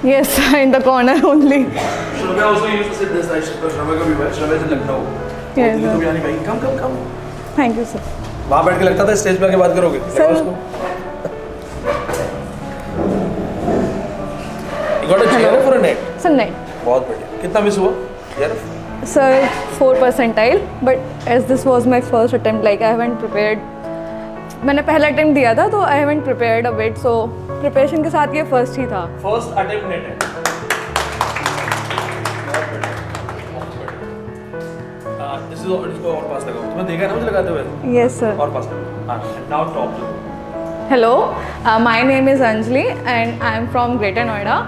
Yes, in the corner only. Shravya also used to sit this side. Shravya का भी भाई, Shravya से लगता हो। Yes, Delhi sir. तो भी आनी भाई, come. Thank you, sir. वहाँ बैठ के लगता था स्टेज पे आके बात करोगे। Sir. देखो उसको। You got a chair for a net? Sir, नहीं. बहुत बढ़िया। कितना मिस हुआ? यार। Sir, 4 percentile, but as this was my first attempt, like I haven't prepared. मैंने पहला अटेम्प्ट दिया था तो I haven't prepared a bit, so preparation के साथ ये फर्स्ट ही था. फर्स्ट अटेम्प्ट नेट है। दिस इज इसको और पास लगाओ। तुमने देखा है ना मुझे लगाते हुए? Yes, sir. और पास लगाओ। हाँ, now top two. Hello, my name is Anjali and I am from Greater Noida.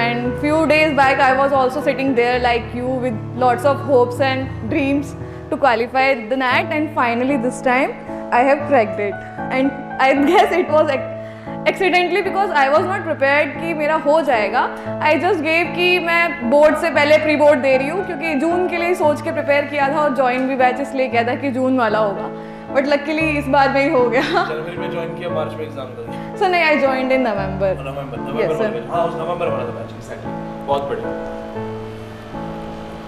And few days back I was also sitting there like you with lots of hopes and dreams to qualify the NAT, and finally this time I have cracked it. And I guess it was accidentally because I was not prepared कि मेरा हो जाएगा. I just gave कि मैं board से पहले pre board दे रही हूँ क्योंकि जून के लिए सोच के प्रिपेयर किया था और ज्वाइन भी बैच इसलिए किया था कि जून वाला होगा. बट लकीली इस बार में ही हो गया. जनवरी में ज्वाइन किया, मार्च में एग्जाम कर दिया। सो नहीं, I joined in November. Yes, sir. हाँ, उस नवंबर वाला था बैच, एग्जैक्टली। बहुत बढ़िया।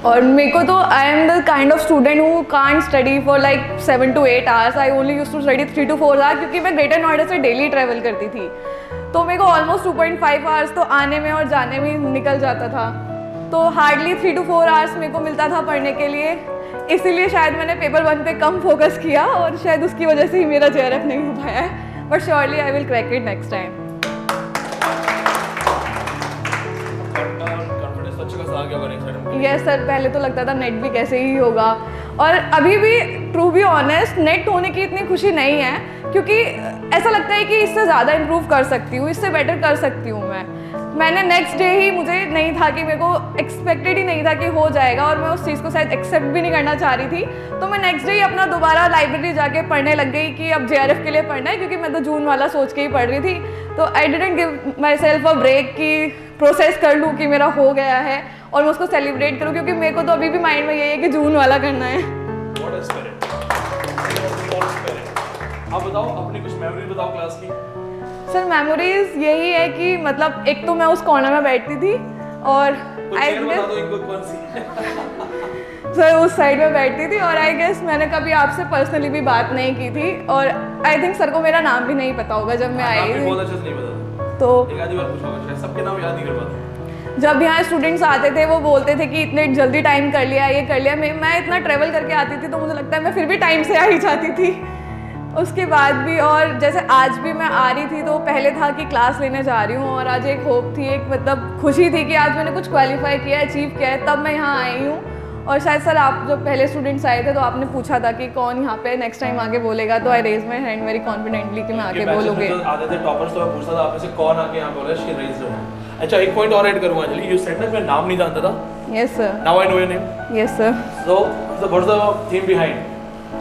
और मेरे को तो I am the kind of student who can't study for like 7 to 8 hours. I only used to study 3 to 4 hours क्योंकि मैं ग्रेटर नोएडा से डेली ट्रैवल करती थी. तो मेरे को ऑलमोस्ट 2.5 hours तो आने में और जाने में निकल जाता था. तो हार्डली 3 to 4 hours मेरे को मिलता था पढ़ने के लिए. इसीलिए शायद मैंने पेपर 1 पे कम फोकस किया और शायद उसकी वजह से ही मेरा JRF नहीं हो पाया है. But surely I will crack it next time. Confidence अच्छा खासा आ गया होगा नेक्स्ट टाइम। यस सर, पहले तो लगता था नेट भी कैसे ही होगा और अभी भी ट्रू बी ऑनेस्ट नेट होने की इतनी खुशी नहीं है क्योंकि ऐसा लगता है कि इससे ज़्यादा इम्प्रूव कर सकती हूँ, इससे बेटर कर सकती हूँ मैंने नेक्स्ट डे ही, मुझे नहीं था कि मेरे को एक्सपेक्टेड ही नहीं था कि हो जाएगा और मैं उस चीज़ को शायद एक्सेप्ट भी नहीं करना चाह रही थी. तो मैं नेक्स्ट डे ही अपना दोबारा लाइब्रेरी जाके पढ़ने लग गई कि अब JRF के लिए पढ़ना है क्योंकि मैं तो जून वाला सोच के ही पढ़ रही थी. तो I didn't give myself a break कि प्रोसेस कर लूँ कि मेरा हो गया है और मैं उसको सेलिब्रेट करूँ क्योंकि मेरे को तो अभी भी माइंड में यही है कि जून वाला करना है. What a spirit. What spirit. आप बताओ अपनी कुछ मेमोरी बताओ क्लास की। सर मेमोरीज यही है कि मतलब एक तो मैं उस कॉर्नर में बैठती थी और आई बता दो इनको कौन सी। सर उस साइड में बैठती थी और आई गेस मैंने कभी आपसे पर्सनली भी बात नहीं की थी और आई थिंक सर को मेरा नाम भी नहीं पता होगा जब मैं आई थी. बहुत अच्छे से नहीं पता तो एक आधी बार पूछा होगा शायद, सबके नाम याद नहीं कर पाता. जब यहाँ स्टूडेंट्स आते थे वो बोलते थे कि इतने जल्दी टाइम कर लिया, ये कर लिया. मैं इतना ट्रैवल करके आती थी तो मुझे लगता है मैं फिर भी टाइम से आ ही जाती थी. उसके बाद भी और जैसे आज भी मैं आ रही थी तो पहले था कि क्लास लेने जा रही हूँ और आज एक होप थी, एक मतलब खुशी थी कि आज मैंने कुछ क्वालिफाई किया, अचीव किया है, तब मैं यहाँ आई हूँ. और शायद सर आप जब पहले स्टूडेंट्स आए थे तो आपने पूछा था कि कौन यहाँ पे नेक्स्ट टाइम आगे बोलेगा, तो I raise my hand very confidently कि मैं आगे बोलूँगी. आते थे टॉपर्स तो मैं पूछता था आप में से कौन आके यहाँ बोला शी रेज योर हैंड. अच्छा एक पॉइंट और ऐड करूँगा अंजलि, यू सेड ना मैं नाम नहीं जानता था. Yes sir. Now I know your name. Yes sir. So what's the theme behind?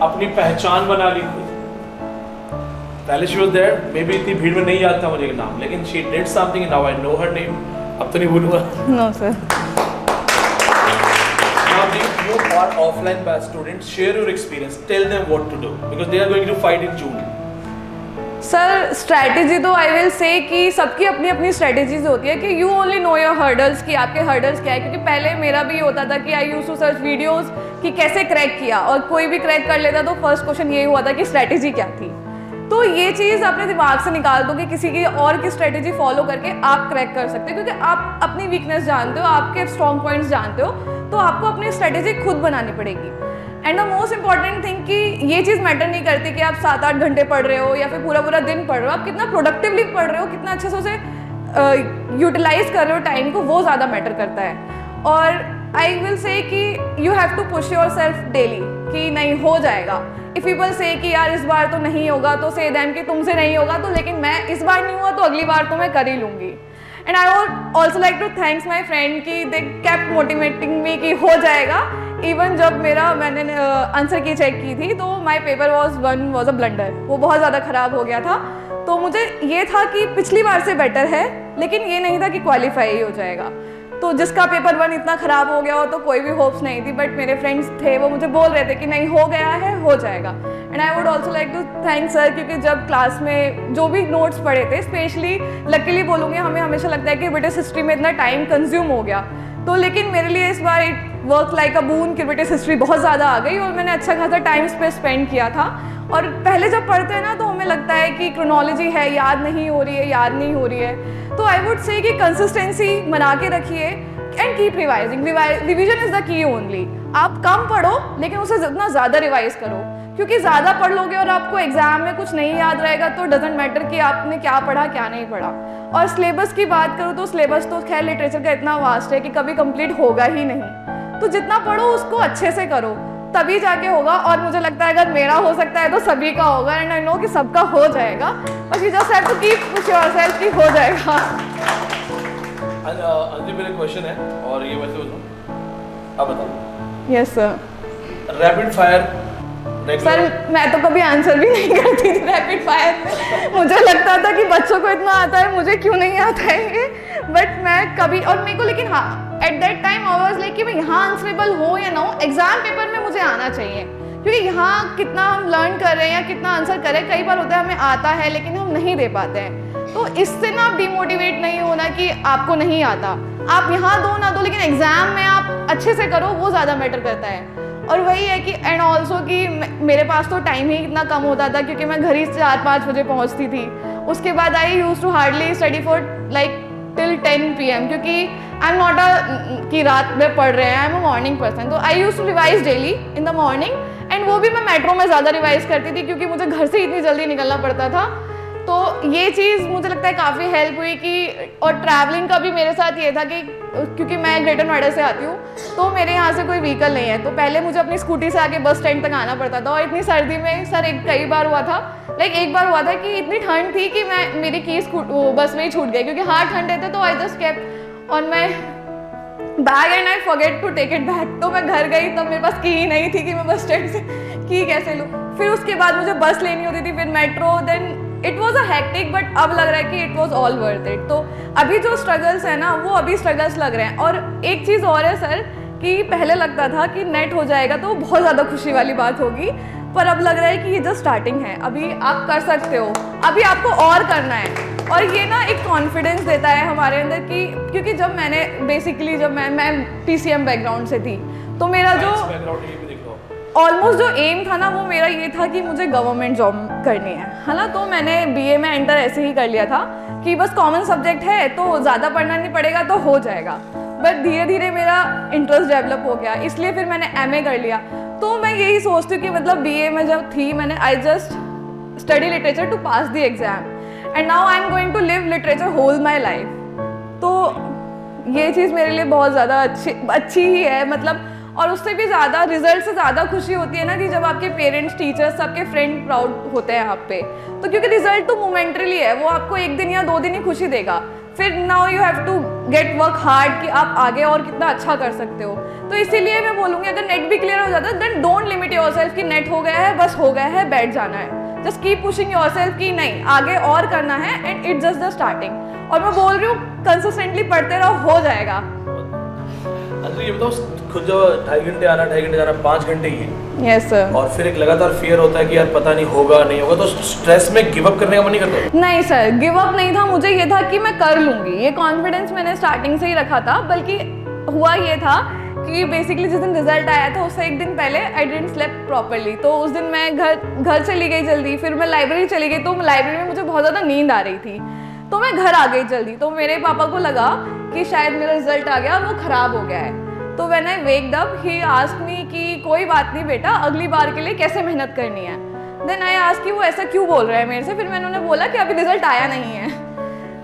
अपनी पहचान बना ली खुद. पहले she was there, maybe इतनी भीड़ में नहीं याद था मुझे नाम, लेकिन she did something and now I know her name. अब तो नहीं भूलूंगा. No sir. Now you are offline batch students, share your experience, tell them what to do because they are going to fight in June. Sir strategy तो आई will say कि सबकी अपनी अपनी strategies होती है कि you only know your hurdles कि आपके हर्डल्स क्या है. क्योंकि पहले मेरा भी होता था कि I used to search videos कि कैसे क्रैक किया और कोई भी क्रैक कर लेता तो फर्स्ट क्वेश्चन यही हुआ था कि स्ट्रैटेजी क्या थी. तो ये चीज़ अपने दिमाग से निकाल दो कि किसी की और की स्ट्रैटेजी फॉलो करके आप क्रैक कर सकते हो क्योंकि आप अपनी वीकनेस जानते हो, आपके स्ट्रॉन्ग पॉइंट्स जानते हो, तो आपको अपनी स्ट्रैटेजी खुद बनानी पड़ेगी. And the most important thing कि ये चीज़ मैटर नहीं करती कि आप 7-8 घंटे पढ़ रहे हो या फिर पूरा दिन पढ़ रहे हो. आप कितना प्रोडक्टिवली पढ़ रहे हो, कितना अच्छे से उसे यूटिलाइज कर रहे हो टाइम को, वो ज़्यादा मैटर करता है. और आई विल से कि you have to push yourself daily कि नहीं हो जाएगा. इफ पीपल से कि यार इस बार तो नहीं होगा तो से देम कि तुमसे नहीं होगा तो, लेकिन मैं इस बार नहीं हुआ तो अगली बार तो मैं कर ही लूँगी. And I would also like to thanks my friend कि दे केप्ट मोटिवेटिंग मी कि हो जाएगा. इवन जब मैंने आंसर की चेक की थी तो माई पेपर वॉज अ ब्लंडर, वो बहुत ज़्यादा ख़राब हो गया था. तो मुझे ये था कि पिछली बार से बेटर है, लेकिन ये नहीं था कि क्वालिफाई ही हो जाएगा. तो जिसका पेपर 1 इतना ख़राब हो गया हो तो कोई भी होप्स नहीं थी. बट मेरे फ्रेंड्स थे वो मुझे बोल रहे थे कि नहीं हो गया है, हो जाएगा. And I would also like to thank sir, क्योंकि जब क्लास में जो भी नोट्स पढ़े थे, स्पेशली लकीली बोलूँगी, हमें हमेशा लगता है कि ब्रिटिश हिस्ट्री में इतना टाइम कंज्यूम हो गया, तो लेकिन मेरे लिए इस बार इट वर्क लाइक अ बून कि ब्रिटिश हिस्ट्री बहुत ज़्यादा आ गई और मैंने अच्छा खासा टाइम इस पर स्पेंड किया था। और पहले जब पढ़ते हैं ना तो हमें लगता है कि क्रोनोलॉजी है, याद नहीं हो रही है, तो आई वुड से कि कंसिस्टेंसी बना के रखिए and keep revising. Revision is the key only. आप कम पढ़ो लेकिन उसे जितना ज़्यादा रिवाइज करो, क्योंकि ज़्यादा पढ़ लोगे और आपको एग्जाम में कुछ नहीं याद रहेगा तो डजेंट मैटर कि आपने क्या पढ़ा क्या नहीं पढ़ा। और सिलेबस की बात करूँ तो सिलेबस तो खैर लिटरेचर का इतना वास्ट है कि कभी कंप्लीट होगा ही नहीं, तो जितना पढ़ो उसको अच्छे से करो, तभी जाके होगा। और मुझे लगता है अगर मेरा हो सकता है तो सभी का होगा, एंड आई नो कि सबका हो जाएगा, बस you just have to keep push yourself कि हो जाएगा। अंजलि मेरा क्वेश्चन है और ये वैसे बोलूँ, अब बताओ। Yes sir. Rapid fire sir मैं तो कभी आंसर भी नहीं करती थी रैपिड फायर में, मुझे लगता था कि बच्चों को इतना आता है, मुझे क्यों नहीं आता है ये, बट मैं कभी, और मेरे को लेकिन हाँ at that time I was like कि मैं यहाँ आंसरेबल हो या ना हो, एग्जाम पेपर में मुझे आना चाहिए, क्योंकि यहाँ कितना हम लर्न कर रहे हैं या कितना आंसर कर रहे हैं, कई बार होता है हमें आता है लेकिन हम नहीं दे पाते हैं, तो इससे ना आप डिमोटिवेट नहीं होना कि आपको नहीं आता, आप यहाँ दो ना दो लेकिन एग्जाम में आप अच्छे से करो, वो ज़्यादा मैटर करता है। और वही है कि एंड ऑल्सो कि मेरे पास तो टाइम ही इतना कम होता था क्योंकि मैं घर ही 4-5 बजे पहुंचती थी, उसके बाद I use to hardly study for like till 10 PM, क्योंकि आई एम नॉट अ कि रात में पढ़ रहे हैं, I am a morning person, तो I use to revise daily in the morning, and वो भी मैं मेट्रो में ज़्यादा रिवाइज करती थी क्योंकि मुझे घर से इतनी जल्दी निकलना पड़ता था, तो ये चीज़ मुझे लगता है काफ़ी हेल्प हुई कि, और ट्रैवलिंग का भी मेरे साथ ये था कि क्योंकि मैं ग्रेटर नोएडा से आती हूँ तो मेरे यहाँ से कोई व्हीकल नहीं है, तो पहले मुझे अपनी स्कूटी से आके बस स्टैंड तक आना पड़ता था, और इतनी सर्दी में सर कई बार हुआ था, एक बार हुआ था कि इतनी ठंड थी कि मेरी की बस में ही छूट गई, क्योंकि हार्ड ठंडे थे, तो I just kept on my bag and I forget to take it back, तो मैं घर गई तब मेरे पास की ही नहीं थी कि मैं बस स्टैंड से की कैसे लूँ, फिर उसके बाद मुझे बस लेनी होती थी, फिर metro, then it was a hectic, but अब लग रहा है कि it was all worth it. तो अभी जो स्ट्रगल्स है ना वो अभी स्ट्रगल्स लग रहे हैं। और एक चीज़ और है सर कि पहले लगता था कि नेट हो जाएगा तो बहुत ज़्यादा खुशी वाली बात होगी, पर अब लग रहा है कि ये जस्ट स्टार्टिंग है, अभी आप कर सकते हो, अभी आपको और करना है, और ये ना एक कॉन्फिडेंस देता है हमारे अंदर कि, क्योंकि जब मैंने बेसिकली जब मैं PCM बैकग्राउंड से थी, तो मेरा जो ऑलमोस्ट जो एम था ना वो मेरा ये था कि मुझे गवर्नमेंट जॉब करनी है ना, तो मैंने BA में एंटर ऐसे ही कर लिया था कि बस कॉमन सब्जेक्ट है तो ज़्यादा पढ़ना नहीं पड़ेगा तो हो जाएगा, बट धीरे धीरे मेरा इंटरेस्ट डेवलप हो गया, इसलिए फिर मैंने MA कर लिया। तो मैं यही सोचती हूँ कि मतलब BA में जब थी मैंने I just study literature to pass the exam and now I am going to live literature whole my life, तो ये चीज़ मेरे लिए बहुत ज़्यादा अच्छी ही है, मतलब, और उससे भी ज़्यादा रिजल्ट से ज़्यादा खुशी होती है ना कि जब आपके पेरेंट्स, टीचर्स, सबके फ्रेंड प्राउड होते हैं आप पे, तो क्योंकि रिजल्ट तो मोमेंटरीली है, वो आपको 1 दिन या 2 दिन ही खुशी देगा, फिर now you have to get work hard कि आप आगे और कितना अच्छा कर सकते हो। तो इसीलिए मैं बोलूँगी अगर नेट भी क्लियर हो जाता है देन डोंट लिमिट योरसेल्फ कि नेट हो गया है बस हो गया है बैठ जाना है, जस्ट कीप पुशिंग योरसेल्फ कि नहीं आगे और करना है, and it's just the starting. और मैं बोल रही हूँ कंसिस्टेंटली पढ़ते रहो, हो जाएगा। अच्छा ये बताओ, खुद जो 2.5 घंटे आना 2.5 घंटे जाना 5 घंटे ही है, यस सर, और फिर एक लगातार फियर होता है कि यार पता नहीं होगा नहीं होगा, तो स्ट्रेस में गिव अप करने का मन नहीं करता? नहीं सर, गिव अप नहीं था, मुझे ये था कि मैं कर लूँगी, ये कॉन्फिडेंस मैंने स्टार्टिंग से ही रखा था, बल्कि हुआ ये था कि बेसिकली जिस दिन रिजल्ट आया था उससे 1 दिन पहले आई डिडंट स्लेप प्रॉपरली, तो उस दिन मैं घर चली गई जल्दी, फिर मैं लाइब्रेरी चली गई, तो लाइब्रेरी में मुझे बहुत ज़्यादा नींद आ रही थी, तो मैं घर आ गई जल्दी, तो मेरे पापा को लगा कि शायद मेरा रिजल्ट आ गया, वो ख़राब हो गया है, तो when I waked up he asked me कि कोई बात नहीं बेटा, अगली बार के लिए कैसे मेहनत करनी है। देन आई आस्क्ड कि वो ऐसा क्यों बोल रहा है मेरे से, फिर मैंने उन्हें बोला कि अभी रिजल्ट आया नहीं है।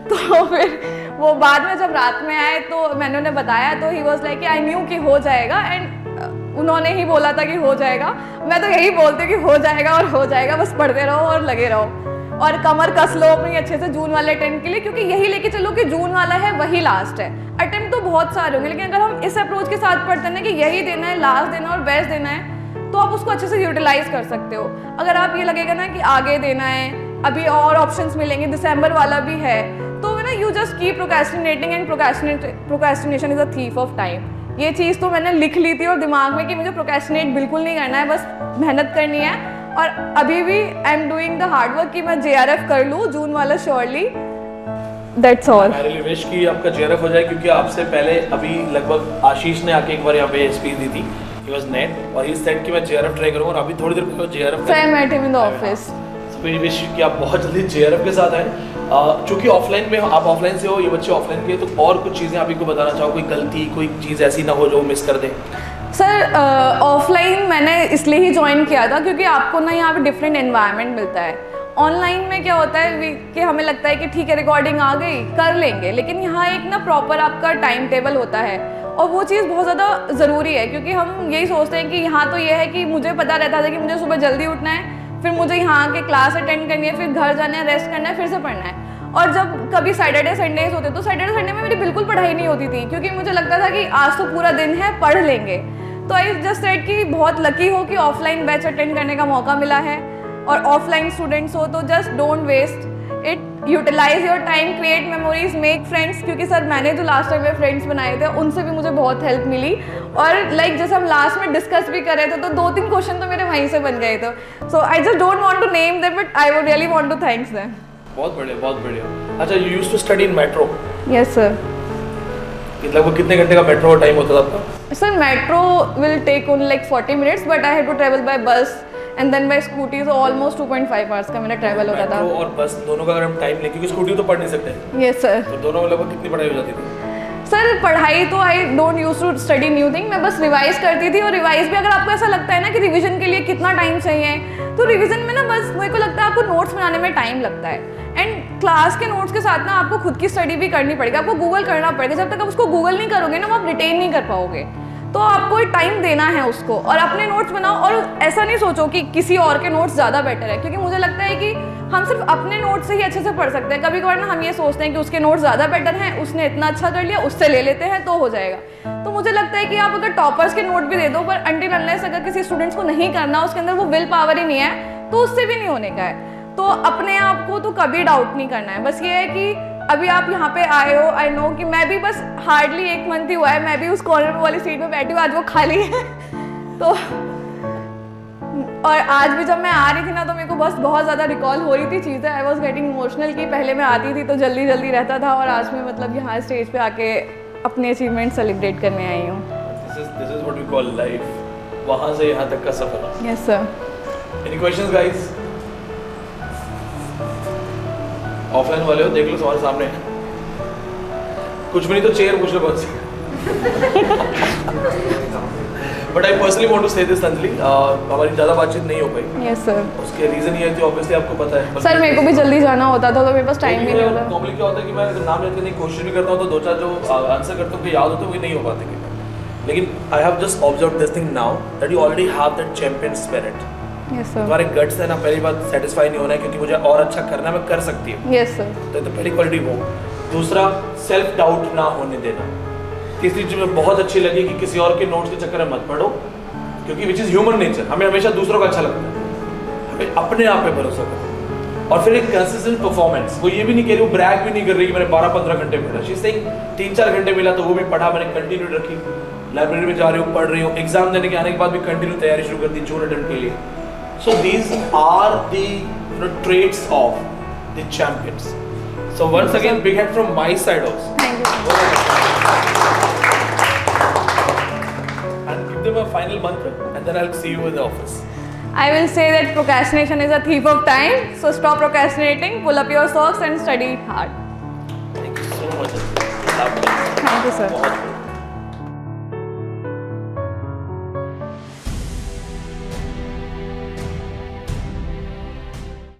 तो फिर वो बाद में जब रात में आए तो मैंने उन्हें बताया, तो he was like I knew कि हो जाएगा, एंड उन्होंने ही बोला था कि हो जाएगा, मैं तो यही बोलती हूँ कि हो जाएगा और हो जाएगा, बस पढ़ते रहो और लगे रहो और कमर कस लो अपनी अच्छे से जून वाले अटेम्प्ट के लिए, क्योंकि यही लेके चलो कि जून वाला है वही लास्ट है, अटेम्प्ट तो बहुत सारे होंगे, लेकिन अगर हम इस अप्रोच के साथ पढ़ते हैं कि यही देना है, लास्ट देना है और बेस्ट देना है, तो आप उसको अच्छे से यूटिलाइज कर सकते हो। अगर आप ये लगेगा ना कि आगे देना है, अभी और ऑप्शंस मिलेंगे, दिसंबर वाला भी है, तो ना you just keep procrastinating, and procrastination is a thief of time. ये चीज़ तो मैंने लिख ली थी और दिमाग में कि मुझे प्रोक्रेस्टिनेट बिल्कुल नहीं करना है, बस मेहनत करनी है और अभी भी I am doing the hard work कि मैं JRF कर लूँ जून वाला surely. That's all. I really wish कि आपका JRF हो जाए, क्योंकि आपसे पहले अभी लगभग आशीष ने आके एक बार यहाँ पे स्पीच दी थी, ही वाज नेट, और ही सेड कि मैं JRF ट्राई करूँगा, और अभी थोड़ी देर पहले JRF so I met him in the office. We wish कि आप बहुत जल्दी JRF के साथ आए। चूँकि ऑफलाइन में आप ऑफलाइन से हो, ये बच्चे ऑफलाइन के, तो और कुछ चीज़ें आप इनको बताना चाहो, कोई गलती कोई चीज़ ऐसी ना हो जो मिस कर दें? सर ऑफलाइन मैंने इसलिए ही ज्वाइन किया था क्योंकि आपको ना यहाँ पे डिफरेंट एनवायरनमेंट मिलता है। ऑनलाइन में क्या होता है कि हमें लगता है कि ठीक है रिकॉर्डिंग आ गई कर लेंगे, लेकिन यहाँ एक ना प्रॉपर आपका टाइम टेबल होता है, और वो चीज़ बहुत ज़्यादा ज़रूरी है, क्योंकि हम यही सोचते हैं कि यहाँ तो ये है कि मुझे पता रहता था कि मुझे सुबह जल्दी उठना है, फिर मुझे यहाँ आके क्लास अटेंड करनी है, फिर घर जाना है, रेस्ट करना है, फिर से पढ़ना है। और जब कभी सैटरडे संडेज होते तो सैटरडे संडे में मेरी बिल्कुल पढ़ाई नहीं होती थी, क्योंकि मुझे लगता था कि आज तो पूरा दिन है पढ़ लेंगे। तो आई जस्ट सेड कि बहुत लकी हो कि ऑफलाइन बैच अटेंड करने का मौका मिला है, और ऑफलाइन स्टूडेंट्स हो तो just don't waste it, utilize your time, create memories, make friends. क्योंकि सर मैंने जो लास्ट टाइम में फ्रेंड्स बनाए थे उनसे भी मुझे बहुत हेल्प मिली, और लाइक जैसे हम लास्ट में डिस्कस भी कर रहे थे तो 2-3 क्वेश्चन तो मेरे वहीं से बन गए थे। So I just don't want to name them, but I would really want to thanks them. बहुत बढ़िया, बहुत बढ़िया। अच्छा, you used to study in metro? Yes sir. लगभग कितने घंटे का मेट्रो टाइम होता था आपका? Sir metro will take only like 40 minutes, but I had to travel by bus and then by scooty, so almost 2.5 hours का मेरा travel होता था। मेट्रो और बस दोनों का अगर हम टाइम लें, क्योंकि स्कूटी तो पढ़ नहीं सकते। Yes sir. तो दोनों में लगभग कितनी पढ़ाई हो जाती थी? सर पढ़ाई तो I don't use to study new thing, मैं बस रिवाइज करती थी, और रिवाइज भी अगर आपको ऐसा लगता है ना कि रिवीजन के लिए कितना टाइम चाहिए, तो रिवीजन में ना बस मेरे को लगता है आपको नोट्स बनाने में टाइम लगता है, एंड क्लास के नोट्स के साथ ना आपको खुद की स्टडी भी करनी पड़ेगी, आपको गूगल करना पड़ेगा। जब तक आप उसको गूगल नहीं करोगे ना वो आप रिटेन नहीं कर पाओगे, तो आपको टाइम देना है उसको, और अपने नोट्स बनाओ, और ऐसा नहीं सोचो कि किसी और के नोट्स ज़्यादा बेटर है, क्योंकि मुझे लगता है कि हम सिर्फ अपने नोट्स से ही अच्छे से पढ़ सकते हैं। कभी कभार ना हम ये सोचते हैं कि उसके नोट्स ज़्यादा बेटर हैं, उसने इतना अच्छा कर लिया, उससे ले लेते हैं तो हो जाएगा। तो मुझे लगता है कि आप अगर टॉपर्स के नोट भी दे दो, पर अनटिल अनलेस अगर किसी स्टूडेंट्स को नहीं करना, उसके अंदर वो विल पावर ही नहीं है, तो उससे भी नहीं होने का है। तो अपने आप को तो कभी डाउट नहीं करना है। बस ये है कि अभी आप यहाँ पे आए हो, आई नो कि मैं भी बस हार्डली 1 month ही हुआ है, मैं भी उस कॉर्नर वाली सीट पे बैठी हूँ, आज वो खाली है। तो और आज भी जब मैं आ रही थी ना तो मेरे को बस बहुत ज़्यादा रिकॉल हो रही थी चीज़ें, आई वॉज गेटिंग इमोशनल कि पहले मैं आती थी तो जल्दी जल्दी रहता था, और आज मैं मतलब यहाँ स्टेज पे आके अपने अचीवमेंट सेलिब्रेट करने आई हूँ। This is what we call life. वहाँ से यहाँ तक का सफर। Yes sir. Any questions guys? Offline वाले हो देख लो तुम्हारे सामने है, कुछ भी नहीं तो चेयर पूछ लो कौन सी। But I personally want to say this Anjali, हमारी ज़्यादा बातचीत नहीं हो पाई। Yes sir. उसके रीज़न ये है कि ऑब्वियसली आपको पता है सर मेरे को भी जल्दी जाना होता था तो मेरे पास टाइम भी नहीं होता। नॉर्मली क्या होता है कि मैं नाम याद करने की कोशिश भी करता हूँ तो 2-4 जो आंसर करता हूँ याद होते हैं वो नहीं हो पाते। लेकिन I have just observe this thing now that you already have that champion spirit. Yes sir. तुम्हारे गट्स है ना, पहली बात सेटिस्फाई नहीं होना है क्योंकि मुझे और अच्छा करना है, मैं कर सकती हूँ। Yes sir. तो पहली क्वालिटी वो। दूसरा, सेल्फ डाउट ना होने देना। तीसरी चीज़ मुझे बहुत अच्छी लगी कि किसी और के नोट्स के चक्कर में मत पढ़ो, क्योंकि विच इज़ ह्यूमन नेचर, हमें हमेशा दूसरों का अच्छा लगता है, हमें अपने आप पे भरोसा करो। और फिर एक कंसिस्टेंट परफॉर्मेंस, वो ये भी नहीं कह रही, वो ब्रैग भी नहीं कर रही कि मैंने 12-15 घंटे पढ़ा, शी सेइंग 3-4 घंटे मिला तो वो भी पढ़ा, मैंने कंटिन्यू रखी, लाइब्रेरी में जा रही हूँ, पढ़ रही हूँ, एग्जाम देने के आने के बाद भी कंटिन्यू तैयारी शुरू कर दी जून अटेम्प्ट के लिए। So these are the traits of the champions. So once again, big hand from my side also. Thank you. And give them a final mantra, and then I'll see you in the office. I will say that procrastination is a thief of time. So stop procrastinating, pull up your socks and study hard. Thank you so much. Lovely. Thank you, sir. बहुत